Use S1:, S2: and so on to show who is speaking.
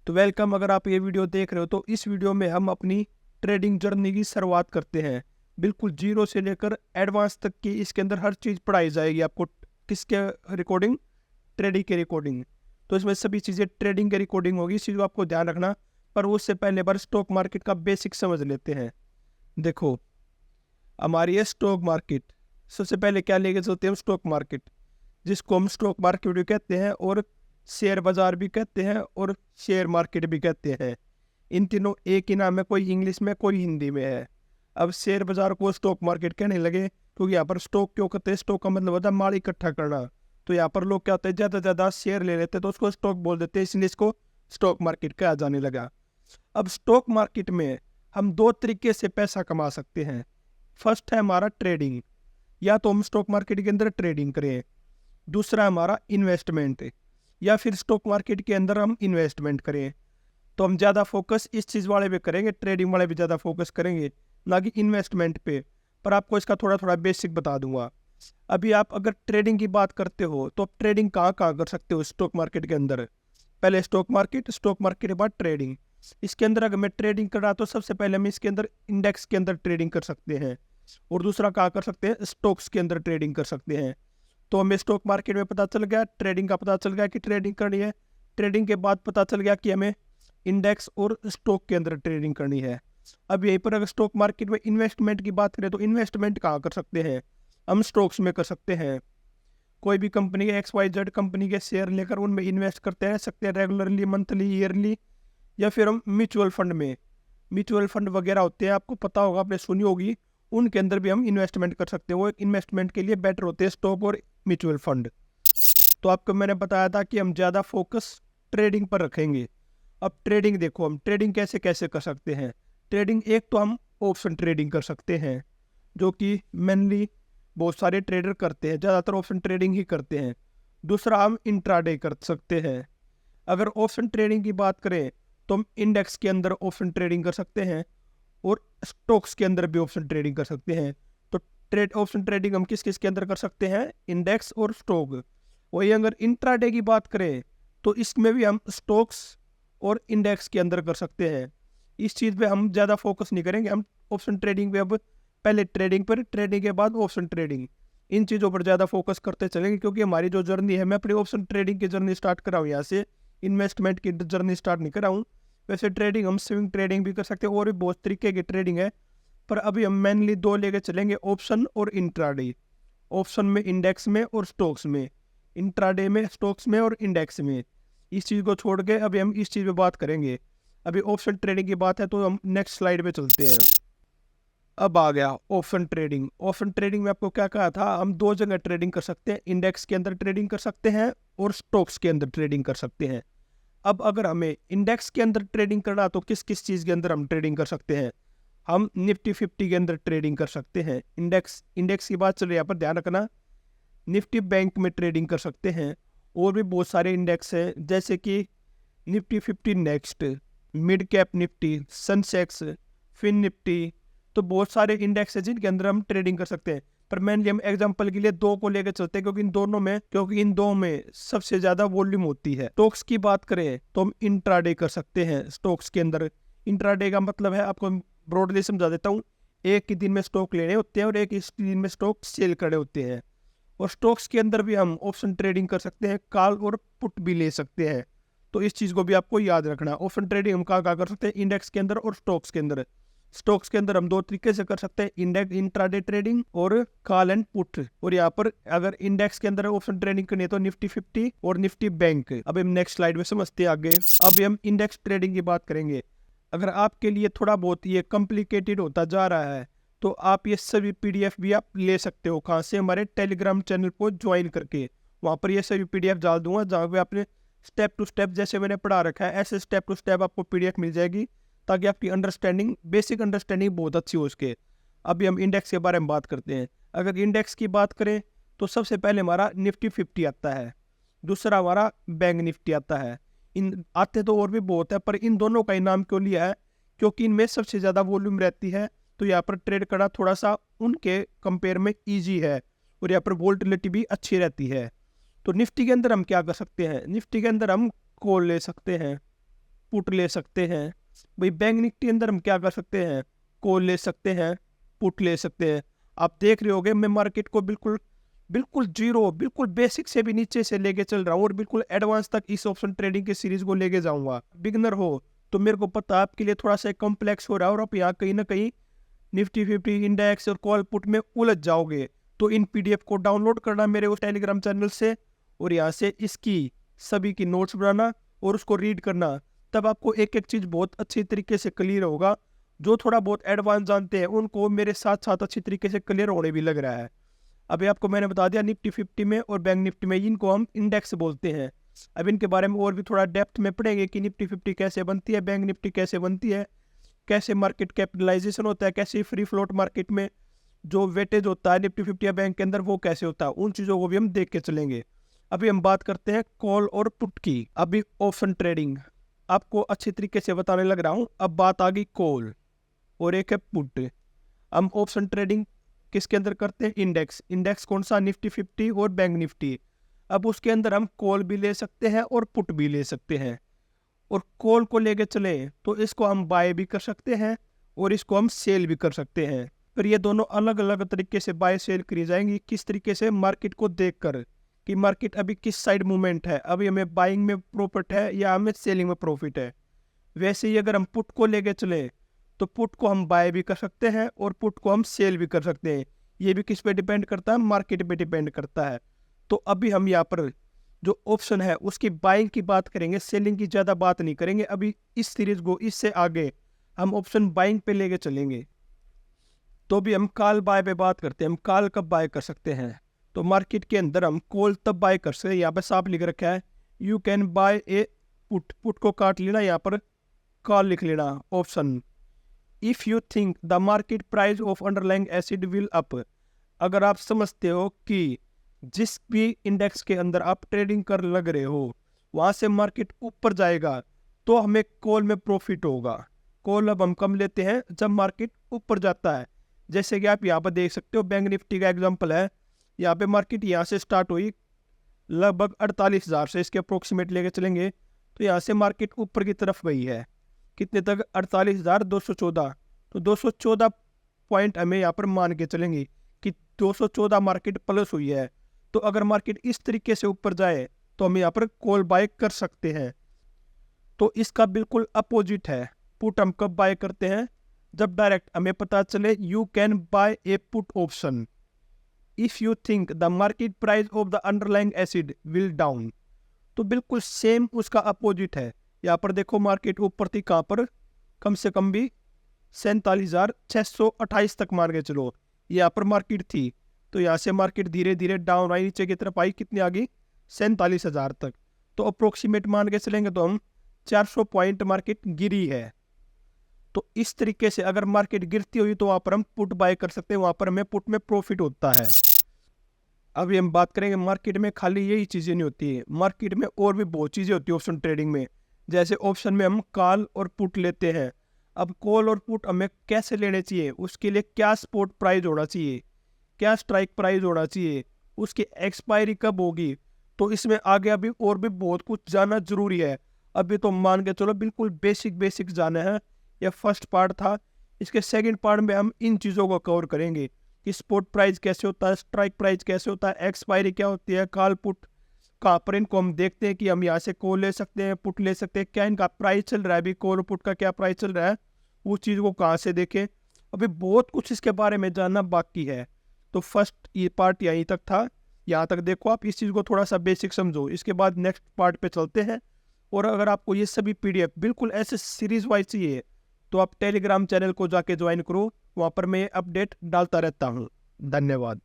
S1: तो वेलकम। अगर आप ये वीडियो देख रहे हो तो इस वीडियो में हम अपनी ट्रेडिंग जर्नी की शुरुआत करते हैं, बिल्कुल जीरो से लेकर एडवांस तक की। इसके अंदर हर चीज़ पढ़ाई जाएगी आपको। किसके रिकॉर्डिंग? ट्रेडिंग के रिकॉर्डिंग। तो इसमें सभी चीज़ें ट्रेडिंग के रिकॉर्डिंग होगी, इस चीज़ को आपको ध्यान रखना। पर उससे पहले बार स्टॉक मार्केट का बेसिक समझ लेते हैं। देखो, हमारी है स्टॉक मार्केट। सबसे पहले क्या लेके चलते हैं हम? स्टॉक मार्केट, जिसको हम स्टॉक मार्केट भी कहते हैं और शेयर बाजार भी कहते हैं और शेयर मार्केट भी कहते हैं। इन तीनों एक ही नाम है, कोई इंग्लिश में कोई हिंदी में है। अब शेयर बाजार को स्टॉक मार्केट कहने लगे क्योंकि यहाँ पर स्टॉक क्यों कहते हैं? स्टॉक का मतलब होता है माल इकट्ठा करना। तो यहाँ पर लोग क्या होते हैं, ज़्यादा से ज़्यादा शेयर ले लेते हैं तो उसको स्टॉक बोल देते हैं, इसलिए इसको स्टॉक मार्केट कहा जाने लगा। अब स्टॉक मार्केट में हम दो तरीके से पैसा कमा सकते हैं। फर्स्ट है हमारा ट्रेडिंग, या तो हम स्टॉक मार्केट के अंदर ट्रेडिंग करें। दूसरा हमारा इन्वेस्टमेंट, या फिर स्टॉक मार्केट के अंदर हम इन्वेस्टमेंट करें। तो हम ज़्यादा फोकस इस चीज़ वाले पे करेंगे, ट्रेडिंग वाले पे ज़्यादा फोकस करेंगे, ना कि इन्वेस्टमेंट पे। पर आपको इसका थोड़ा थोड़ा बेसिक बता दूंगा। अभी आप अगर ट्रेडिंग की बात करते हो तो आप ट्रेडिंग कहाँ कहाँ कर सकते हो स्टॉक मार्केट के अंदर? पहले स्टॉक मार्केट के बाद ट्रेडिंग। इसके अंदर अगर मैं ट्रेडिंग कर रहा तो सबसे पहले हम इसके अंदर इंडेक्स के अंदर ट्रेडिंग कर सकते हैं, और दूसरा कहाँ कर सकते हैं? स्टॉक्स के अंदर ट्रेडिंग कर सकते हैं। तो हमें स्टॉक मार्केट में पता चल गया, ट्रेडिंग का पता चल गया कि ट्रेडिंग करनी है। ट्रेडिंग के बाद पता चल गया कि हमें इंडेक्स और स्टॉक के अंदर ट्रेडिंग करनी है। अब यहीं पर अगर स्टॉक मार्केट में इन्वेस्टमेंट की बात करें तो इन्वेस्टमेंट कहाँ कर सकते हैं? हम स्टॉक्स में कर सकते हैं। कोई भी कंपनी के XYZ कंपनी के शेयर लेकर उनमें इन्वेस्ट करते हैं सकते हैं, रेगुलरली, मंथली, ईयरली। या फिर हम म्यूचुअल फंड में, म्यूचुअल फंड वगैरह होते हैं, आपको पता होगा, आपने सुनी होगी, उनके अंदर भी हम इन्वेस्टमेंट कर सकते हैं। वो एक इन्वेस्टमेंट के लिए बेटर होते हैं स्टॉक और म्यूचुअल फंड। तो आपको मैंने बताया था कि हम ज़्यादा फोकस ट्रेडिंग पर रखेंगे। अब ट्रेडिंग देखो, हम ट्रेडिंग कैसे कैसे कर सकते हैं। ट्रेडिंग एक तो हम ऑप्शन ट्रेडिंग कर सकते हैं, जो कि मेनली बहुत सारे ट्रेडर करते हैं, ज़्यादातर ऑप्शन ट्रेडिंग ही करते हैं। दूसरा हम इंट्राडे कर सकते हैं। अगर ऑप्शन ट्रेडिंग की बात करें तो हम इंडेक्स के अंदर ऑप्शन ट्रेडिंग कर सकते हैं और स्टॉक्स के अंदर भी ऑप्शन ट्रेडिंग कर सकते हैं। तो ऑप्शन ट्रेडिंग हम किस किस के अंदर कर सकते हैं? इंडेक्स और स्टॉक। वही अगर इंट्राडे की बात करें तो इसमें भी हम स्टॉक्स और इंडेक्स के अंदर कर सकते हैं। इस चीज़ पे हम ज़्यादा फोकस नहीं करेंगे, हम ऑप्शन ट्रेडिंग पे अब पहले ट्रेडिंग पर, ट्रेडिंग के बाद ऑप्शन ट्रेडिंग, इन चीज़ों पर ज़्यादा फोकस करते चलेंगे। क्योंकि हमारी जो जर्नी है, मैं अपनी ऑप्शन ट्रेडिंग की जर्नी स्टार्ट कर रहा हूँ यहाँ से, इन्वेस्टमेंट की जर्नी स्टार्ट नहीं कर रहा हूँ। वैसे ट्रेडिंग हम स्विंग ट्रेडिंग भी कर सकते हैं और भी बहुत तरीके की ट्रेडिंग है, पर अभी हम मेनली दो लेके चलेंगे, ऑप्शन और इंट्राडे। ऑप्शन में इंडेक्स में और स्टॉक्स में, इंट्राडे में स्टॉक्स में और इंडेक्स में। इस चीज़ को छोड़ के अभी हम इस चीज़ पे बात करेंगे। अभी ऑप्शन ट्रेडिंग की बात है तो हम नेक्स्ट स्लाइड पे चलते हैं। अब आ गया ऑप्शन ट्रेडिंग। ऑप्शन ट्रेडिंग में आपको क्या कहा था? हम दो जगह ट्रेडिंग कर सकते हैं, इंडेक्स के अंदर ट्रेडिंग कर सकते हैं और स्टॉक्स के अंदर ट्रेडिंग कर सकते हैं। अब अगर हमें इंडेक्स के अंदर ट्रेडिंग करना तो किस किस चीज़ के अंदर हम ट्रेडिंग कर सकते हैं? हम निफ्टी 50 के अंदर ट्रेडिंग कर सकते हैं। इंडेक्स की बात चल रही है, यहाँ पर ध्यान रखना। निफ्टी बैंक में ट्रेडिंग कर सकते हैं। और भी बहुत सारे इंडेक्स हैं, जैसे कि Nifty 50 next, mid cap Nifty, Sensex, fin Nifty. तो बहुत सारे इंडेक्स है जिनके अंदर हम ट्रेडिंग कर सकते हैं। पर मेनली हम एग्जांपल के लिए दो को लेकर चलते हैं, क्योंकि इन दो में सबसे ज्यादा वॉल्यूम होती है। स्टॉक्स की बात करें तो हम इंट्राडे कर सकते हैं स्टॉक्स के अंदर। इंट्राडे का मतलब है, आपको ब्रॉडली समझा देता हूँ, एक ही दिन में स्टॉक लेने होते हैं और एक ही दिन में स्टॉक सेल करने होते हैं। और स्टॉक्स के अंदर भी हम ऑप्शन ट्रेडिंग कर सकते हैं, कॉल और पुट भी ले सकते हैं। तो इस चीज़ को भी आपको याद रखना। ऑप्शन ट्रेडिंग हम कहाँ कर सकते हैं? इंडेक्स के अंदर और स्टॉक्स के अंदर। स्टॉक्स के अंदर हम दो तरीके से कर सकते हैं, इंडेक्स इंट्राडे ट्रेडिंग और कॉल एंड पुट। और यहाँ पर अगर इंडेक्स के अंदर ऑप्शन ट्रेडिंग करनी है तो निफ्टी 50 और निफ्टी बैंक। अब हम नेक्स्ट स्लाइड में समझते हैं आगे। अब हम इंडेक्स ट्रेडिंग की बात करेंगे। अगर आपके लिए थोड़ा बहुत ये कॉम्प्लिकेटेड होता जा रहा है तो आप ये सभी PDF भी आप ले सकते हो। कहाँ से? हमारे टेलीग्राम चैनल को ज्वाइन करके। वहाँ पर ये सभी PDF डाल दूंगा, जहाँ पे आपने स्टेप टू स्टेप, जैसे मैंने पढ़ा रखा है, ऐसे स्टेप टू स्टेप आपको PDF मिल जाएगी, ताकि आपकी अंडरस्टैंडिंग, बेसिक अंडरस्टैंडिंग बहुत अच्छी हो उसके। अभी हम इंडेक्स के बारे में बात करते हैं। अगर इंडेक्स की बात करें तो सबसे पहले हमारा निफ्टी 50 आता है, दूसरा हमारा बैंक निफ्टी आता है। इन आते तो और भी बहुत है, पर इन दोनों का ही नाम क्यों लिया है? क्योंकि इनमें सबसे ज़्यादा वॉल्यूम रहती है, तो यहाँ पर ट्रेड करना थोड़ा सा उनके कंपेयर में ईजी है, और यहाँ पर वोल्टिलिटी भी अच्छी रहती है। तो निफ्टी के अंदर हम क्या कर सकते हैं? निफ्टी के अंदर हम कॉल ले सकते हैं, पुट ले सकते हैं। भाई बैंक निफ्टी अंदर हम क्या कर सकते हैं, कॉल ले सकते हैं, पुट ले सकते हैं। आप देख रहे होगे मैं मार्केट को बिल्कुल बिल्कुल जीरो, बिल्कुल बेसिक से भी नीचे से लेके चल रहा हूँ और बिल्कुल एडवांस तक इस ऑप्शन ट्रेडिंग की सीरीज को लेके जाऊंगा। बिगनर हो तो मेरे को पता आपके लिए थोड़ा सा कॉम्प्लेक्स हो रहा है और आप यहाँ कहीं ना कहीं निफ्टी 50 इंडेक्स और कॉल पुट में उलझ जाओगे। तो इन पीडीएफ को डाउनलोड करना मेरे उस टेलीग्राम चैनल से और यहाँ से इसकी सभी की नोट्स बनाना और उसको रीड करना, तब आपको एक एक चीज़ बहुत अच्छी तरीके से क्लियर होगा। जो थोड़ा बहुत एडवांस जानते हैं उनको मेरे साथ साथ अच्छी तरीके से क्लियर होने भी लग रहा है। अभी आपको मैंने बता दिया निफ्टी 50 में और बैंक निफ्टी में, इनको हम इंडेक्स बोलते हैं। अब इनके बारे में और भी थोड़ा डेप्थ में पढ़ेंगे कि निफ्टी 50 कैसे बनती है, बैंक निफ्टी कैसे बनती है, कैसे मार्केट कैपिटलाइजेशन होता है, कैसे फ्री फ्लोट मार्केट में जो वेटेज होता है निफ्टी 50 या बैंक के अंदर वो कैसे होता है, उन चीज़ों को भी हम देख के चलेंगे। अभी हम बात करते हैं कॉल और पुट की। अभी ऑप्शन ट्रेडिंग आपको अच्छी तरीके से बताने लग रहा हूँ। अब बात आ गई कॉल और एक है पुट। हम ऑप्शन ट्रेडिंग किसके अंदर करते हैं, इंडेक्स। इंडेक्स कौन सा, निफ्टी 50 और बैंक निफ्टी। अब उसके अंदर हम कॉल भी ले सकते हैं और पुट भी ले सकते हैं। और कॉल को लेके चले तो इसको हम बाय भी कर सकते हैं और इसको हम सेल भी कर सकते हैं। फिर ये दोनों अलग अलग तरीके से बाय सेल करी जाएंगी, किस तरीके से, मार्केट को देखकर कि मार्केट अभी किस साइड मूवमेंट है, अभी हमें बाइंग में प्रॉफिट है या हमें सेलिंग में प्रॉफिट है। वैसे ही अगर हम पुट को लेके चले तो पुट को हम बाय भी कर सकते हैं और पुट को हम सेल भी कर सकते हैं। ये भी किस पे डिपेंड करता है, मार्केट पे डिपेंड करता है। तो अभी हम यहाँ पर जो ऑप्शन है उसकी बाइंग की बात करेंगे, सेलिंग की ज़्यादा बात नहीं करेंगे। अभी इस सीरीज को इससे आगे हम ऑप्शन बाइंग पे लेके चलेंगे। तो भी हम कॉल बाय पे बात करते हैं। हम कॉल कब बाय कर सकते हैं, तो मार्केट के अंदर हम कॉल तब बाय कर सकते हैं, यहाँ पे साफ लिख रखा है you can buy A put. Put को काट लेना, यहाँ पर कॉल लिख लेना option. If you think the market price of underlying acid will up. अगर आप समझते हो कि जिस भी इंडेक्स के अंदर आप ट्रेडिंग कर लग रहे हो वहां से मार्केट ऊपर जाएगा तो हमें कॉल में प्रॉफिट होगा। कॉल अब हम कम लेते हैं जब मार्केट ऊपर जाता है। जैसे कि आप यहाँ पर देख सकते हो, बैंक निफ्टी का एग्जांपल है। यहाँ पे मार्केट यहाँ से स्टार्ट हुई लगभग 48,000 से, इसके अप्रोक्सीमेट लेके चलेंगे तो यहाँ से मार्केट ऊपर की तरफ गई है कितने तक, 48,214। तो 214 पॉइंट हमें यहाँ पर मान के चलेंगे कि 214 मार्केट प्लस हुई है। तो अगर मार्केट इस तरीके से ऊपर जाए तो हम यहाँ पर कॉल बाय कर सकते हैं। तो इसका बिल्कुल अपोजिट है। पुट हम कब बाय करते हैं, जब डायरेक्ट हमें पता चले you can buy A put option if you think the market price of the underlying acid will down. तो बिल्कुल सेम उसका अपोजिट है। यहाँ पर देखो मार्केट ऊपर थी, कहाँ पर, कम से कम भी 47,628 तक मान के चलो यहाँ पर मार्केट थी। तो यहाँ से मार्केट धीरे धीरे डाउन आई, नीचे की तरफ आई, कितनी आ गई, 47,000 तक। तो अप्रोक्सीमेट मान के चलेंगे तो हम 400 पॉइंट मार्केट गिरी है। तो इस तरीके से अगर मार्केट गिरती हुई तो वहाँ पर हम पुट बाय कर सकते हैं, वहाँ पर हमें पुट में प्रॉफिट होता है। अभी हम बात करेंगे मार्केट में खाली यही चीज़ें नहीं होती है, मार्केट में और भी बहुत चीज़ें होती है ऑप्शन ट्रेडिंग में। जैसे ऑप्शन में हम कॉल और पुट लेते हैं। अब कॉल और पुट हमें कैसे लेने चाहिए, उसके लिए क्या स्पॉट प्राइस होना चाहिए, क्या स्ट्राइक प्राइस होना चाहिए, उसकी एक्सपायरी कब होगी। तो इसमें आगे अभी और भी बहुत कुछ जानना जरूरी है। अभी तो मान के चलो बिल्कुल बेसिक जाना है, यह फर्स्ट पार्ट था। इसके सेकंड पार्ट में हम इन चीज़ों को कवर करेंगे कि स्पॉट प्राइस कैसे होता है, स्ट्राइक प्राइस कैसे होता है, एक्सपायरी क्या होती है, कॉल पुट कहाँ पर इनको हम देखते हैं कि हम यहाँ से कॉल ले सकते हैं, पुट ले सकते हैं, क्या इनका प्राइस चल रहा है, अभी कॉल पुट का क्या प्राइस चल रहा है, उस चीज़ को कहाँ से देखें। अभी बहुत कुछ इसके बारे में जानना बाकी है। तो फर्स्ट ये पार्ट यहीं तक था, यहाँ तक देखो आप, इस चीज़ को थोड़ा सा बेसिक समझो। इसके बाद नेक्स्ट पार्ट पे चलते हैं। और अगर आपको ये सभी पीडीएफ बिल्कुल ऐसे सीरीज वाइज चाहिए तो आप टेलीग्राम चैनल को जाके ज्वाइन करो, वहाँ पर मैं अपडेट डालता रहता हूँ। धन्यवाद।